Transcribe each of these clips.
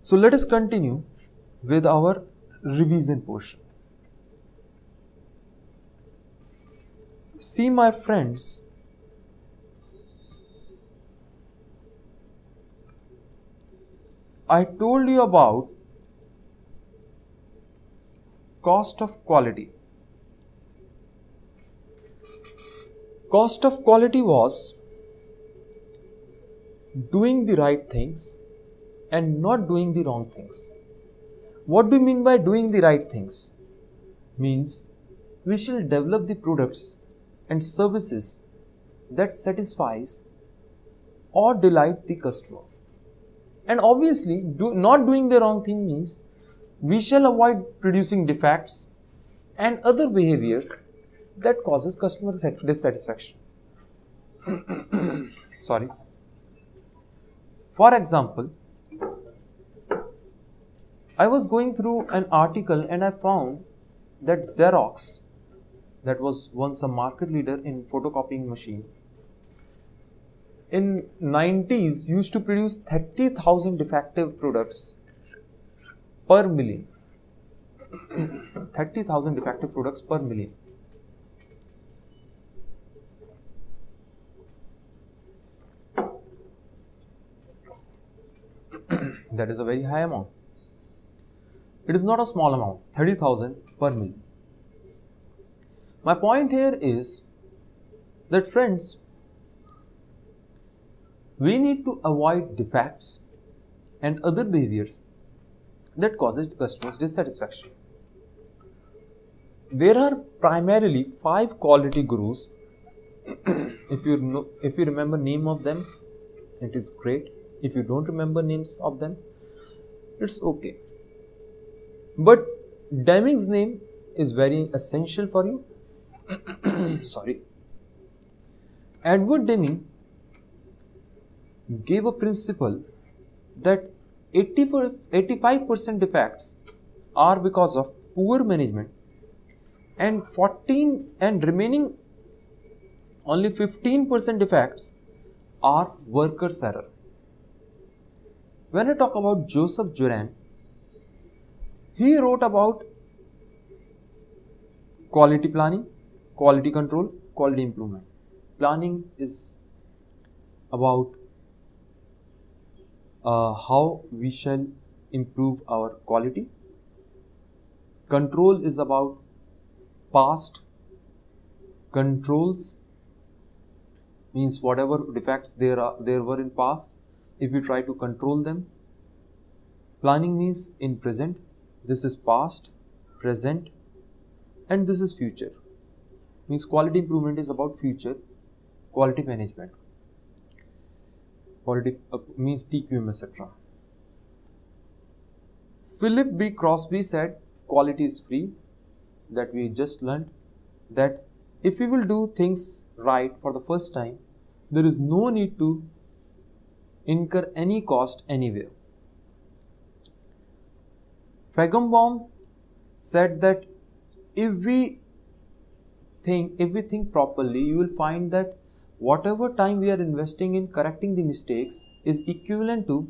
So let us continue with our revision portion. See my friends, I told you about cost of quality. Cost of quality was doing the right things and not doing the wrong things. What do you mean by doing the right things? Means we shall develop the products and services that satisfies or delight the customer. And obviously, not doing the wrong thing means we shall avoid producing defects and other behaviors that causes customer dissatisfaction. Sorry. For example, I was going through an article and I found that Xerox, that was once a market leader in photocopying machine, in 90s used to produce 30,000 defective products per million. 30,000 defective products per million. That is a very high amount. It is not a small amount, 30,000 per million. My point here is that friends, we need to avoid defects and other behaviors that causes customers dissatisfaction. There are primarily 5 quality gurus. If you remember name of them, it is great. If you don't remember names of them, it's okay. But Deming's name is very essential for you. Sorry. Edward Deming gave a principle that 85% defects are because of poor management and remaining only 15% defects are workers' error. When I talk about Joseph Joran, he wrote about quality planning, quality control, quality improvement. Planning is about how we shall improve our quality. Control is about past controls, means whatever defects there were in past, if we try to control them. Planning means in present. This is past, present, and this is future. Means quality improvement is about future, quality management. Quality means TQM, etc. Philip B. Crosby said quality is free. That we just learned that if we will do things right for the first time, there is no need to incur any cost anywhere. Feigenbaum said that if we think properly, you will find that whatever time we are investing in correcting the mistakes is equivalent to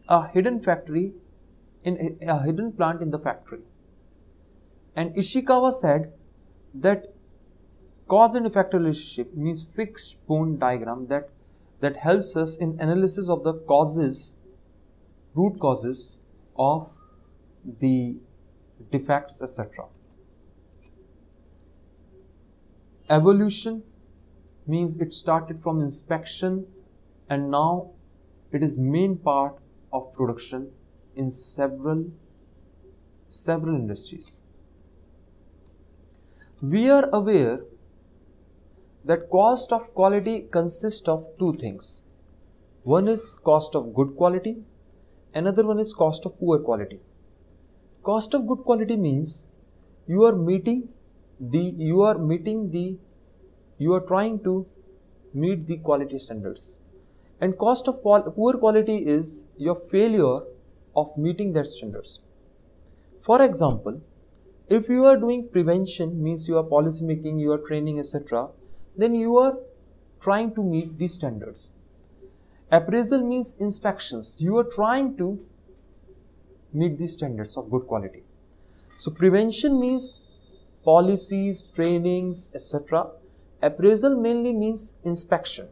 a hidden factory in a hidden plant in the factory. And Ishikawa said that cause and effect relationship means fixed bone diagram that helps us in analysis of the root causes of the defects, etc. Evolution means it started from inspection and now it is main part of production in several industries. We are aware that cost of quality consists of 2 things. One is cost of good quality, another one is cost of poor quality. Cost of good quality means you are trying to meet the quality standards, and cost of poor quality is your failure of meeting that standards. For example, if you are doing prevention, means you are policy making, you are training, etc., then you are trying to meet these standards. Appraisal means inspections. You are trying to meet the standards of good quality. So prevention means policies, trainings, etc. Appraisal mainly means inspection.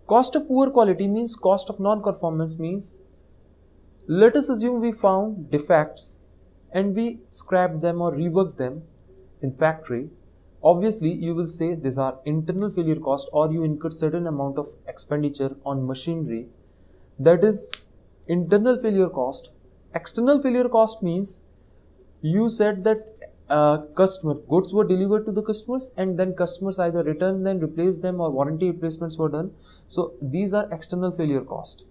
Cost of poor quality means cost of non-conformance means, let us assume we found defects and we scrapped them or reworked them in factory. Obviously, you will say these are internal failure cost, or you incur certain amount of expenditure on machinery. That is internal failure cost. External failure cost means you said that customer goods were delivered to the customers and then customers either returned them, replaced them, or warranty replacements were done. So these are external failure cost.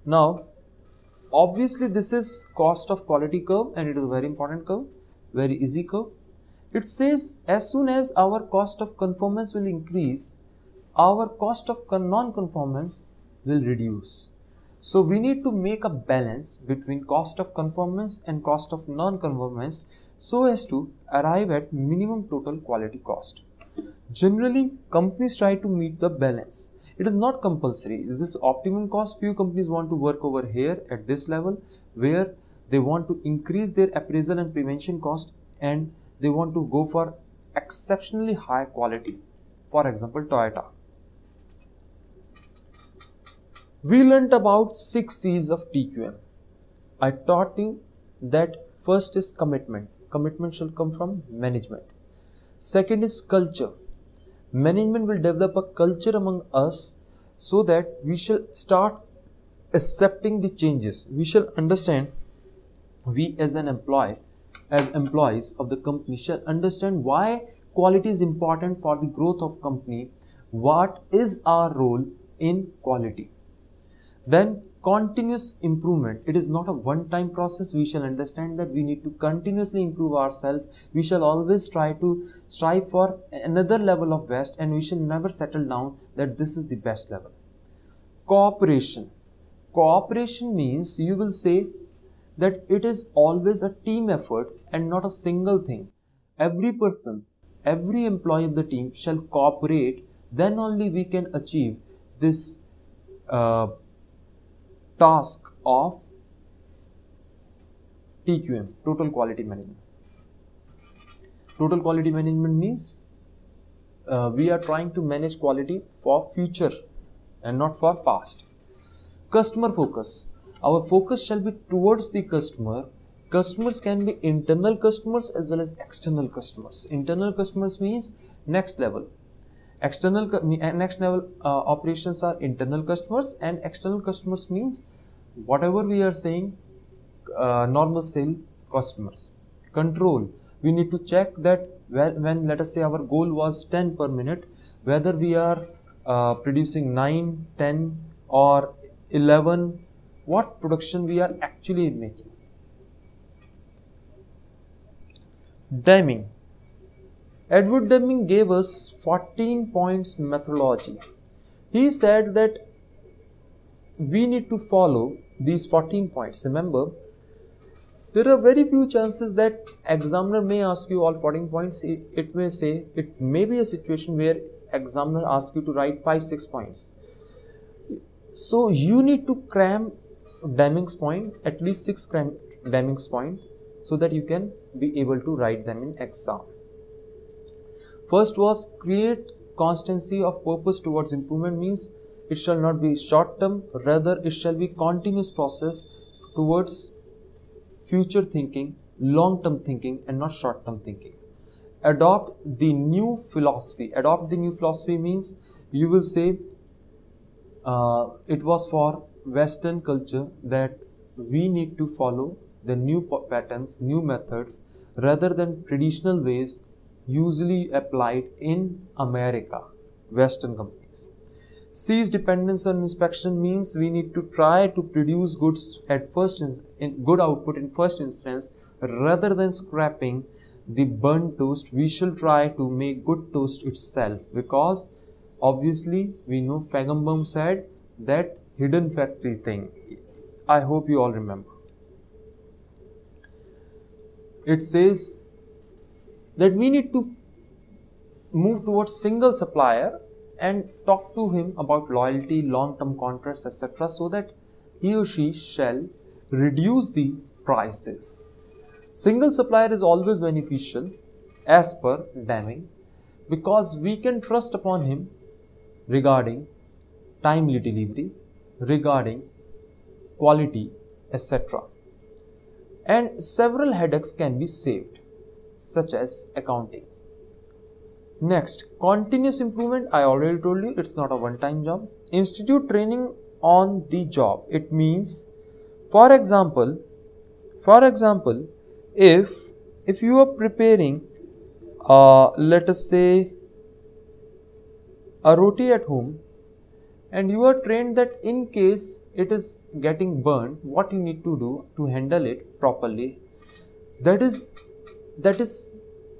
Now, obviously this is cost of quality curve, and it is a very important curve, very easy curve. It says as soon as our cost of conformance will increase, our cost of non-conformance will reduce. So we need to make a balance between cost of conformance and cost of non-conformance so as to arrive at minimum total quality cost. Generally, companies try to meet the balance. It is not compulsory. This optimum cost, few companies want to work over here at this level where they want to increase their appraisal and prevention cost, and they want to go for exceptionally high quality. For example, Toyota. We learnt about 6 C's of TQM. I taught you that first is commitment. Commitment shall come from management. Second is culture. Management will develop a culture among us so that we shall start accepting the changes. We shall understand, we as employees of the company shall understand why quality is important for the growth of company, what is our role in quality. Then continuous improvement. It is not a one-time process. We shall understand that we need to continuously improve ourselves. We shall always try to strive for another level of best, and we shall never settle down that this is the best level. Cooperation. Cooperation means you will say that it is always a team effort and not a single thing. Every person, every employee of the team shall cooperate, then only we can achieve this task of TQM, total quality management. Total quality management means we are trying to manage quality for future and not for past. Customer focus. Our focus shall be towards the customer. Customers can be internal customers as well as external customers. Internal customers means next level. Next level operations are internal customers, and external customers means whatever we are saying, normal sale customers. Control. We need to check that when let us say our goal was 10 per minute, whether we are producing 9, 10 or 11, what production we are actually making. Deming. Edward Deming gave us 14 points methodology. He said that we need to follow these 14 points. Remember, there are very few chances that examiner may ask you all 14 points. It may be a situation where examiner asks you to write 5-6 points. So you need to cram Deming's point, at least 6 Deming's point, so that you can be able to write them in exam. First was create constancy of purpose towards improvement, means it shall not be short term, rather it shall be continuous process towards future thinking, long term thinking and not short term thinking. Adopt the new philosophy. Adopt the new philosophy means you will say it was for Western culture that we need to follow the new patterns, new methods rather than traditional ways usually applied in America, Western companies. Cease dependence on inspection means we need to try to produce goods at good output in first instance rather than scrapping the burnt toast. We shall try to make good toast itself, because obviously we know Feigenbaum said that hidden factory thing. I hope you all remember. It says that we need to move towards single supplier and talk to him about loyalty, long-term contracts, etc., so that he or she shall reduce the prices. Single supplier is always beneficial as per Deming because we can trust upon him regarding timely delivery, regarding quality, etc. And several headaches can be saved, such as accounting. Next, continuous improvement. I already told you it's not a one-time job. Institute training on the job. It means, for example, if you are preparing, let us say, a roti at home, and you are trained that in case it is getting burned, what you need to do to handle it properly, that is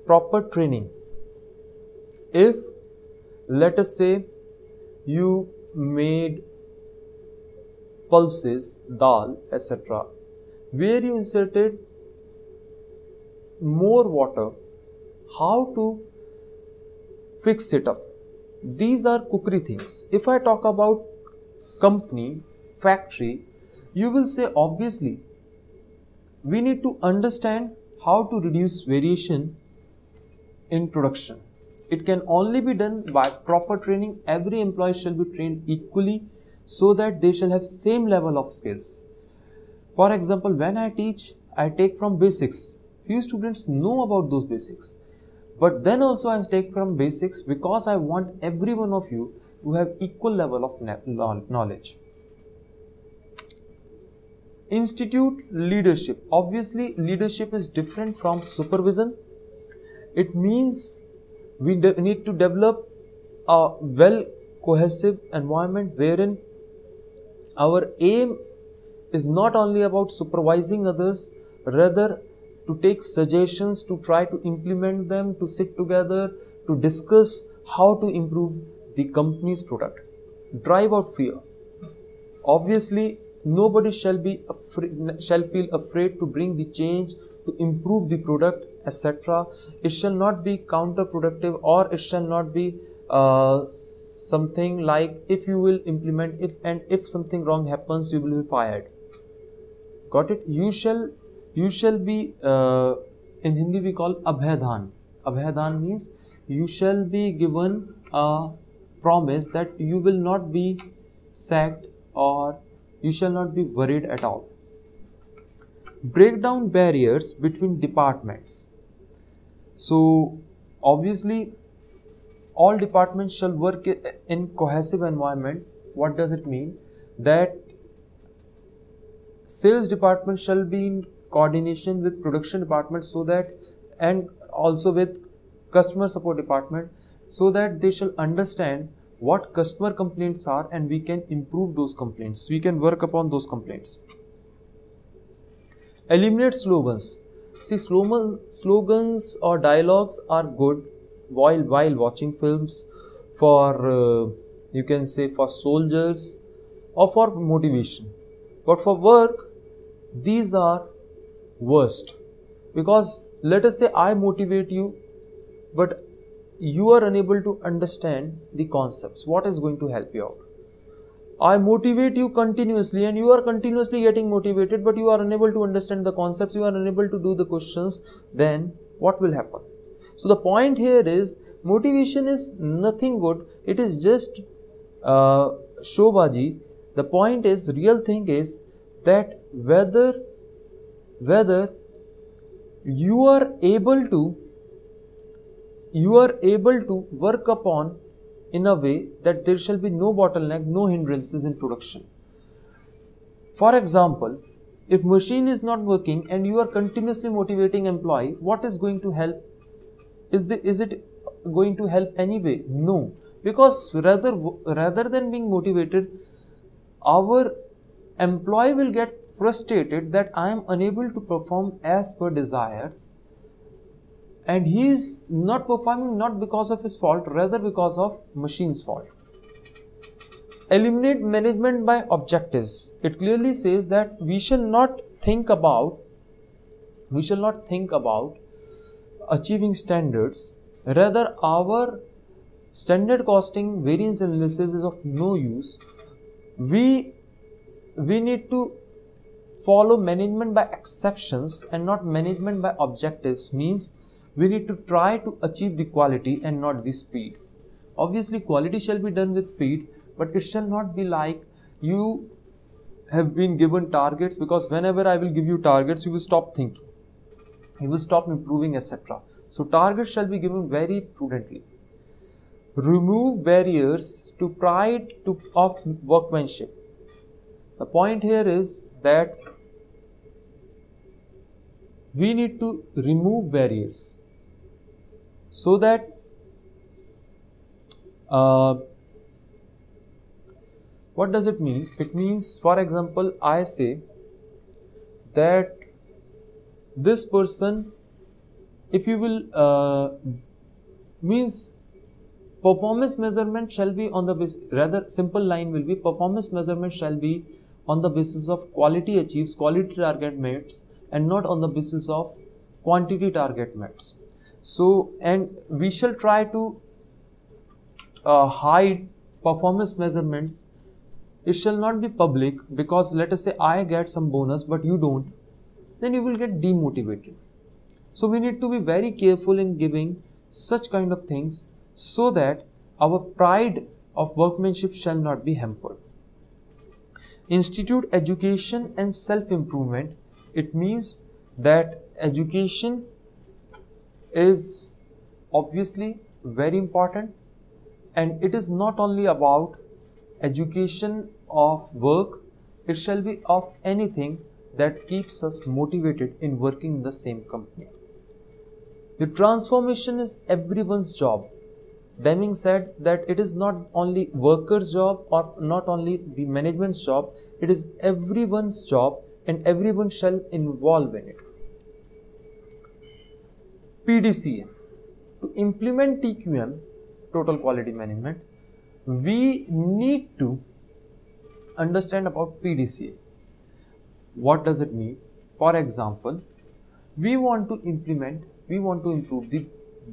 proper training. If, let us say, you made pulses, dal, etc., where you inserted more water, how to fix it up. These are cookery things. If I talk about company, factory, you will say obviously we need to understand how to reduce variation in production. It can only be done by proper training. Every employee shall be trained equally so that they shall have same level of skills. For example, when I teach, I take from basics. Few students know about those basics. But then also I take from basics because I want every one of you to have equal level of knowledge. Institute leadership. Obviously, leadership is different from supervision. It means we need to develop a well cohesive environment wherein our aim is not only about supervising others, rather to take suggestions, to try to implement them, to sit together, to discuss how to improve the company's product. Drive out fear. Obviously, nobody shall feel afraid to bring the change, to improve the product, etc. It shall not be counterproductive, or it shall not be something like if you will implement, if something wrong happens, you will be fired. Got it? You shall be, in Hindi we call abhaydan. Abhaydan means you shall be given a promise that you will not be sacked or you shall not be worried at all. Break down barriers between departments. So obviously all departments shall work in cohesive environment. What does it mean? That sales department shall be in coordination with production department, so that, and also with customer support department, so that they shall understand what customer complaints are and we can improve those complaints. We can work upon those complaints. Eliminate slogans. See, slogans or dialogues are good while watching films, for you can say for soldiers or for motivation. But for work, these are worst, because let us say I motivate you, but you are unable to understand the concepts. What is going to help you out? I motivate you continuously and you are continuously getting motivated, but you are unable to understand the concepts, you are unable to do the questions, then what will happen? So the point here is, motivation is nothing good, it is just showbaji. The point is, real thing is that whether you are able to work upon in a way that there shall be no bottleneck, no hindrances in production. For example, if machine is not working and you are continuously motivating employee, what is going to help? Is it going to help anyway? No, because rather than being motivated, our employee will get frustrated that I am unable to perform as per desires, and he is not performing not because of his fault, rather because of machine's fault. Eliminate management by objectives. It clearly says that we shall not think about achieving standards, rather our standard costing variance analysis is of no use. We we need to follow management by exceptions and not management by objectives. Means we need to try to achieve the quality and not the speed. Obviously quality shall be done with speed, but it shall not be like you have been given targets, because whenever I will give you targets, you will stop thinking, you will stop improving, etc. So targets shall be given very prudently. Remove barriers to pride of workmanship. The point here is that we need to remove barriers so that what does it mean? It means, for example, I say that this person, if you will means performance measurement shall be on the basis, rather simple line will be performance measurement shall be on the basis of quality achieves, quality target meets, and not on the basis of quantity target meets. So, and we shall try to hide performance measurements. It shall not be public, because let us say I get some bonus but you don't, then you will get demotivated. So we need to be very careful in giving such kind of things so that our pride of workmanship shall not be hampered. Institute education and self-improvement. It means that education is obviously very important, and it is not only about education of work, it shall be of anything that keeps us motivated in working in the same company. The transformation is everyone's job. Deming said that it is not only workers' job or not only the management's job, it is everyone's job and everyone shall involve in it. PDCA. To implement TQM, Total Quality Management, we need to understand about PDCA. What does it mean? For example, we want to improve the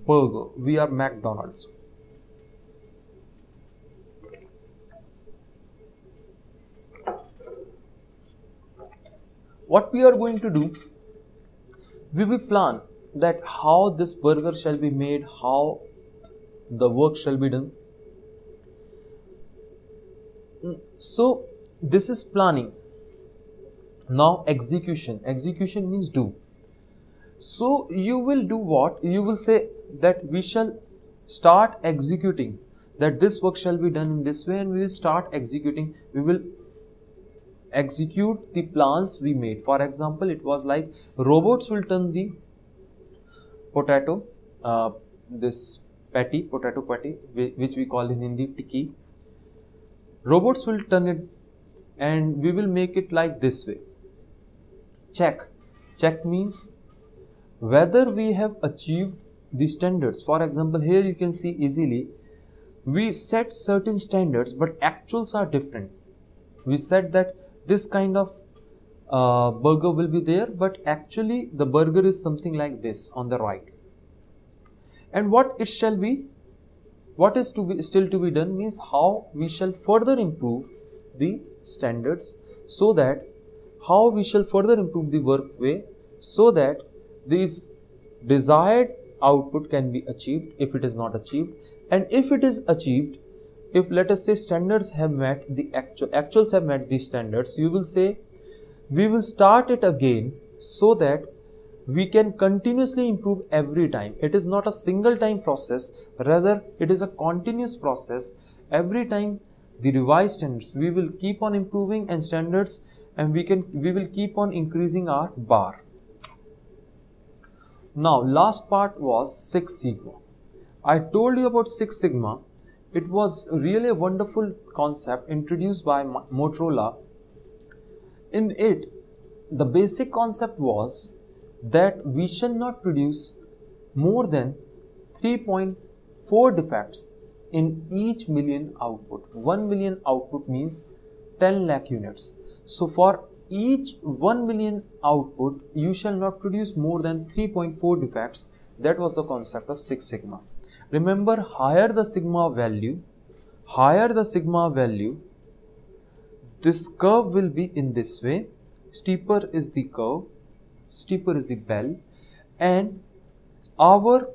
burger. We are McDonald's. What we are going to do, we will plan that how this burger shall be made, how the work shall be done. So this is planning. Now execution. Execution means do. So you will do what? You will say that we shall start executing, that this work shall be done in this way, and we will start executing. We will execute the plans we made. For example, it was like robots will turn the potato, this patty, potato patty, which we call in Hindi tikki. Robots will turn it and we will make it like this way. Check. Check means whether we have achieved the standards. For example, here you can see easily we set certain standards but actuals are different. We said that this kind of burger will be there, but actually the burger is something like this on the right. And what it shall be, what is to be still to be done means how we shall further improve the standards, so that how we shall further improve the work way, so that this desired output can be achieved if it is not achieved, and if it is achieved, if let us say standards have met the actuals have met these standards, you will say we will start it again so that we can continuously improve every time. It is not a single time process, rather it is a continuous process. Every time the revised standards, we will keep on improving and standards, and we will keep on increasing our bar. Now last part was Six Sigma. I told you about Six Sigma. It was really a wonderful concept introduced by Motorola. In it, the basic concept was that we shall not produce more than 3.4 defects in each million output. 1 million output means 10 lakh units. So for each 1 million output, you shall not produce more than 3.4 defects. That was the concept of Six Sigma. Remember, higher the sigma value, this curve will be in this way. Steeper is the curve, steeper is the bell, and our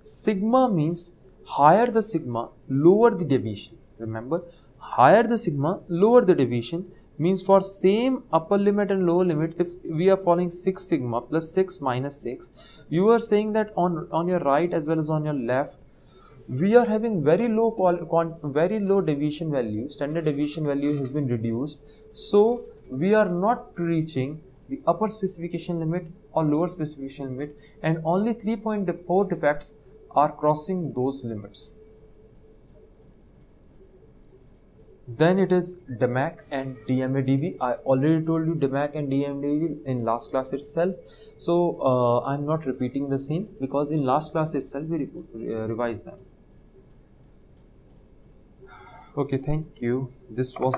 sigma means higher the sigma, lower the deviation. Remember, higher the sigma, lower the deviation means for same upper limit and lower limit, if we are following 6 sigma plus 6 minus 6, you are saying that on your right as well as on your left, we are having very low deviation value, standard deviation value has been reduced, so we are not reaching the upper specification limit or lower specification limit, and only 3.4 defects are crossing those limits. Then it is DMAC and DMADV. I already told you DMAC and DMADV in last class itself, so I am not repeating the same because in last class itself we revised them. Okay, thank you. This was